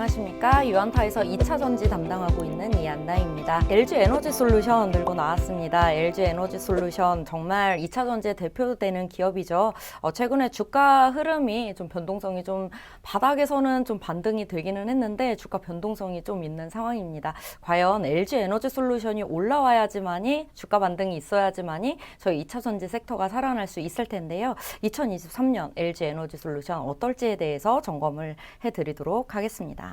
안녕하십니까. 유안타에서 2차 전지 담당하고 있는 이안나입니다. LG 에너지 솔루션 들고 나왔습니다. LG 에너지 솔루션 정말 2차 전지에 대표되는 기업이죠. 최근에 주가 흐름이 좀 변동성이 좀 바닥에서는 좀 반등이 되기는 했는데 주가 변동성이 좀 있는 상황입니다. 과연 LG 에너지 솔루션이 올라와야지만이 주가 반등이 있어야지만이 저희 2차 전지 섹터가 살아날 수 있을 텐데요. 2023년 LG 에너지 솔루션 어떨지에 대해서 점검을 해드리도록 하겠습니다.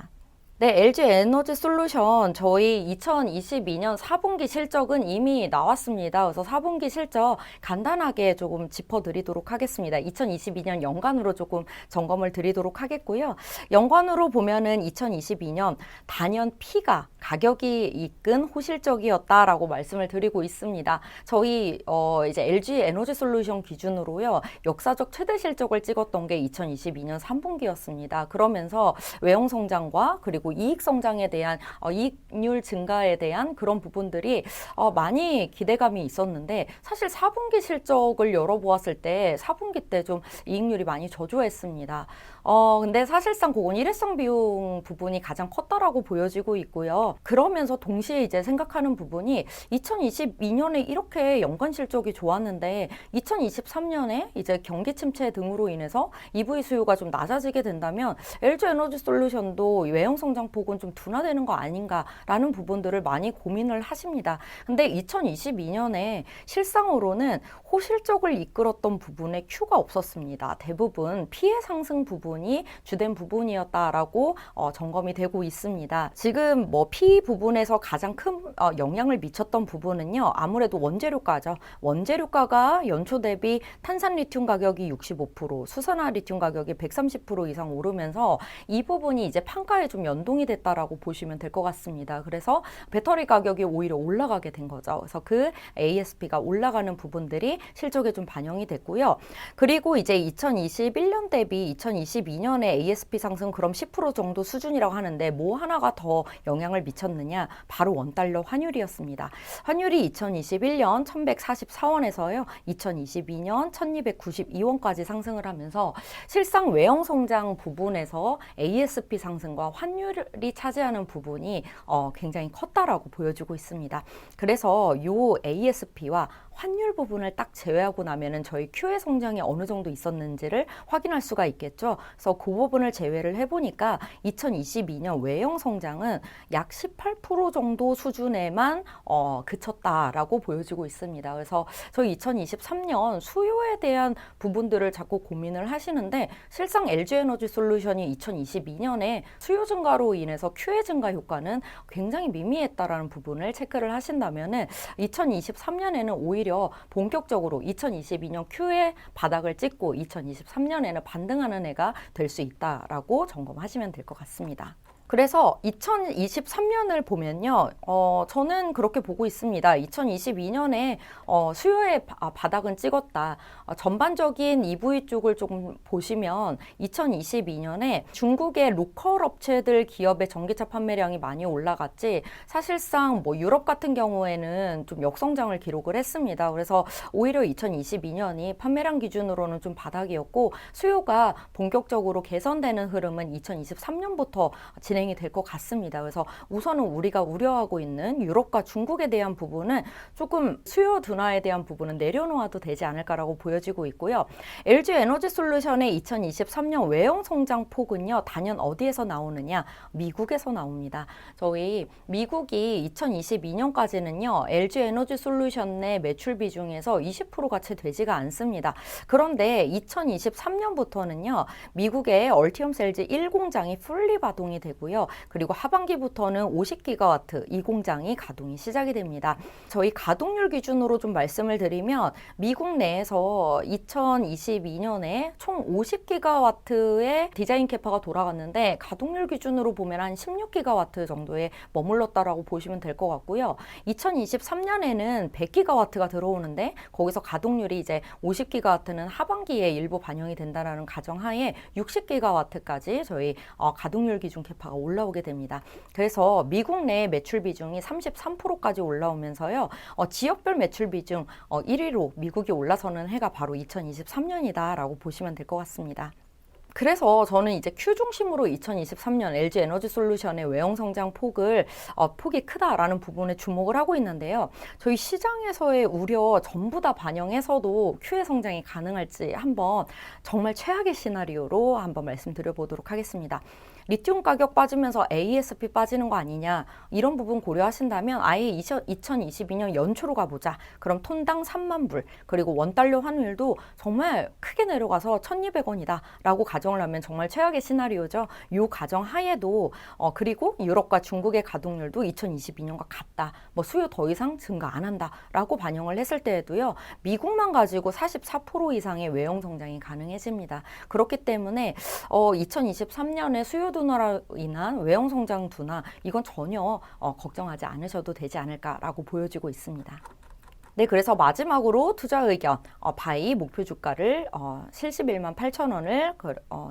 네, LG 에너지 솔루션 저희 2022년 4분기 실적은 이미 나왔습니다. 그래서 4분기 실적 간단하게 조금 짚어드리도록 하겠습니다. 2022년 연간으로 조금 점검을 드리도록 하겠고요. 연간으로 보면은 2022년 단연 P가 가격이 이끈 호실적이었다라고 말씀을 드리고 있습니다. 저희 이제 LG 에너지 솔루션 기준으로요. 역사적 최대 실적을 찍었던 게 2022년 3분기였습니다. 그러면서 외형 성장과 그리고 이익 성장에 대한 이익률 증가에 대한 그런 부분들이 많이 기대감이 있었는데 사실 4분기 실적을 열어보았을 때 4분기 때 좀 이익률이 많이 저조했습니다. 근데 사실상 그건 일회성 비용 부분이 가장 컸다라고 보여지고 있고요. 그러면서 동시에 이제 생각하는 부분이 2022년에 이렇게 연간 실적이 좋았는데 2023년에 이제 경기 침체 등으로 인해서 EV 수요가 좀 낮아지게 된다면 LG 에너지 솔루션도 외형 성장폭은 좀 둔화되는 거 아닌가라는 부분들을 많이 고민을 하십니다. 근데 2022년에 실상으로는 호실적을 이끌었던 부분에 Q가 없었습니다. 대부분 피해 상승 부분이 주된 부분이었다라고 점검이 되고 있습니다. 지금 뭐 P 부분에서 가장 큰 영향을 미쳤던 부분은요. 아무래도 원재료가죠. 원재료가가 연초 대비 탄산 리튬 가격이 65%, 수산화 리튬 가격이 130% 이상 오르면서 이 부분이 이제 판가에 좀 연동이 됐다라고 보시면 될 것 같습니다. 그래서 배터리 가격이 오히려 올라가게 된 거죠. 그래서 그 ASP가 올라가는 부분들이 실적에 좀 반영이 됐고요. 그리고 이제 2021년 대비 2022년에 ASP 상승 그럼 10% 정도 수준이라고 하는데 뭐 하나가 더 영향을 미쳤느냐? 바로 원달러 환율이었습니다. 환율이 2021년 1144원에서요. 2022년 1292원까지 상승을 하면서 실상 외형 성장 부분에서 ASP 상승과 환율이 차지하는 부분이 굉장히 컸다라고 보여지고 있습니다. 그래서 이 ASP와 환율 부분을 딱 제외하고 나면은 저희 Q의 성장이 어느 정도 있었는지를 확인할 수가 있겠죠. 그래서 그 부분을 제외를 해보니까 2022년 외형 성장은 약 18% 정도 수준에만 그쳤다라고 보여지고 있습니다. 그래서 저희 2023년 수요에 대한 부분들을 자꾸 고민을 하시는데 실상 LG 에너지 솔루션이 2022년에 수요 증가로 인해서 Q의 증가 효과는 굉장히 미미했다라는 부분을 체크를 하신다면은 2023년에는 오히려 본격적으로 2022년 Q의 바닥을 찍고 2023년에는 반등하는 해가 될 수 있다라고 점검하시면 될 것 같습니다. 그래서 2023년을 보면요, 저는 그렇게 보고 있습니다. 2022년에 수요의 바닥은 찍었다. 전반적인 EV 쪽을 조금 보시면 2022년에 중국의 로컬 업체들 기업의 전기차 판매량이 많이 올라갔지 사실상 뭐 유럽 같은 경우에는 좀 역성장을 기록을 했습니다. 그래서 오히려 2022년이 판매량 기준으로는 좀 바닥이었고 수요가 본격적으로 개선되는 흐름은 2023년부터 진행이 될 것 같습니다. 그래서 우선은 우리가 우려하고 있는 유럽과 중국에 대한 부분은 조금 수요 둔화에 대한 부분은 내려놓아도 되지 않을까라고 보여지고 있고요. LG 에너지 솔루션의 2023년 외형 성장 폭은요. 단연 어디에서 나오느냐? 미국에서 나옵니다. 저희 미국이 2022년까지는요. LG 에너지 솔루션 내 매출 비중에서 20%가 채 되지가 않습니다. 그런데 2023년부터는요. 미국의 얼티엄 셀즈 1공장이 풀리 가동이 되고요. 그리고 하반기부터는 50기가와트 이 공장이 가동이 시작이 됩니다. 저희 가동률 기준으로 좀 말씀을 드리면 미국 내에서 2022년에 총 50기가와트의 디자인 캐파가 돌아갔는데 가동률 기준으로 보면 한 16기가와트 정도에 머물렀다라고 보시면 될 것 같고요. 2023년에는 100기가와트가 들어오는데 거기서 가동률이 이제 50기가와트는 하반기에 일부 반영이 된다라는 가정하에 60기가와트까지 저희 가동률 기준 캐파가 올라오게 됩니다. 그래서 미국 내 매출 비중이 33%까지 올라오면서요. 지역별 매출 비중 1위로 미국이 올라서는 해가 바로 2023년이다라고 보시면 될 것 같습니다. 그래서 저는 이제 Q 중심으로 2023년 LG 에너지 솔루션의 외형 성장 폭이 크다라는 부분에 주목을 하고 있는데요. 저희 시장에서의 우려 전부 다 반영해서도 Q의 성장이 가능할지 한번 정말 최악의 시나리오로 한번 말씀드려 보도록 하겠습니다. 리튬 가격 빠지면서 ASP 빠지는 거 아니냐, 이런 부분 고려하신다면 아예 2022년 연초로 가보자. 그럼 톤당 3만 불, 그리고 원달러 환율도 정말 크게 내려가서 1,200원이다 라고 가정을 하면 정말 최악의 시나리오죠. 이 가정 하에도 그리고 유럽과 중국의 가동률도 2022년과 같다, 뭐 수요 더 이상 증가 안 한다 라고 반영을 했을 때에도요, 미국만 가지고 44% 이상의 외형 성장이 가능해집니다. 그렇기 때문에 2023년에 수요 둔화로 인한 외형 성장 둔화, 이건 전혀 걱정하지 않으셔도 되지 않을까라고 보여지고 있습니다. 네, 그래서 마지막으로 투자 의견, 바이 목표 주가를 71만 8천 원을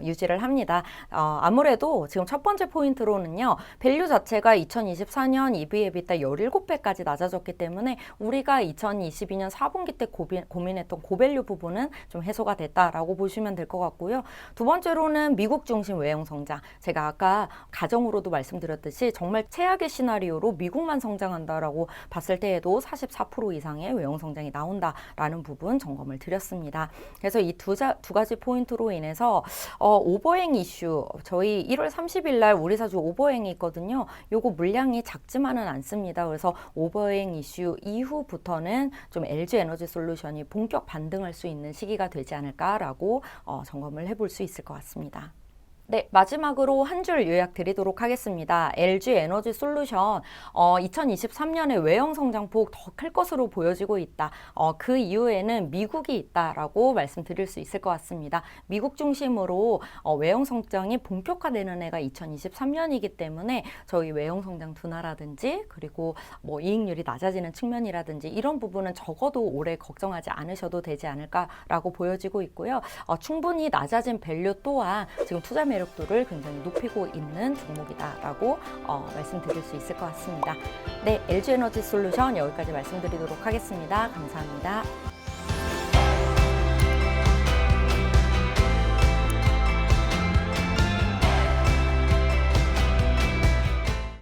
유지를 합니다. 아무래도 지금 첫 번째 포인트로는요, 밸류 자체가 2024년 EV/EBITDA 17배까지 낮아졌기 때문에 우리가 2022년 4분기 때 고민했던 고밸류 부분은 좀 해소가 됐다라고 보시면 될 것 같고요. 두 번째로는 미국 중심 외형 성장. 제가 아까 가정으로도 말씀드렸듯이 정말 최악의 시나리오로 미국만 성장한다라고 봤을 때에도 44% 이상의 외형 성장이 나온다라는 부분 점검을 드렸습니다. 그래서 이 두 가지 포인트로 인해서 오버행 이슈, 저희 1월 30일 날 우리 사주 오버행이 있거든요. 요거 물량이 작지만은 않습니다. 그래서 오버행 이슈 이후부터는 좀 LG 에너지 솔루션이 본격 반등할 수 있는 시기가 되지 않을까라고 점검을 해볼 수 있을 것 같습니다. 네, 마지막으로 한 줄 요약 드리도록 하겠습니다. LG 에너지 솔루션 2023년에 외형 성장폭 더 클 것으로 보여지고 있다. 그 이유에는 미국이 있다라고 말씀드릴 수 있을 것 같습니다. 미국 중심으로 외형 성장이 본격화되는 해가 2023년이기 때문에 저희 외형 성장 둔화라든지 그리고 뭐 이익률이 낮아지는 측면이라든지 이런 부분은 적어도 올해 걱정하지 않으셔도 되지 않을까라고 보여지고 있고요. 충분히 낮아진 밸류 또한 지금 투자 매력도를 굉장히 높이고 있는 종목이다라고 말씀드릴 수 있을 것 같습니다. 네, LG 에너지 솔루션 여기까지 말씀드리도록 하겠습니다. 감사합니다.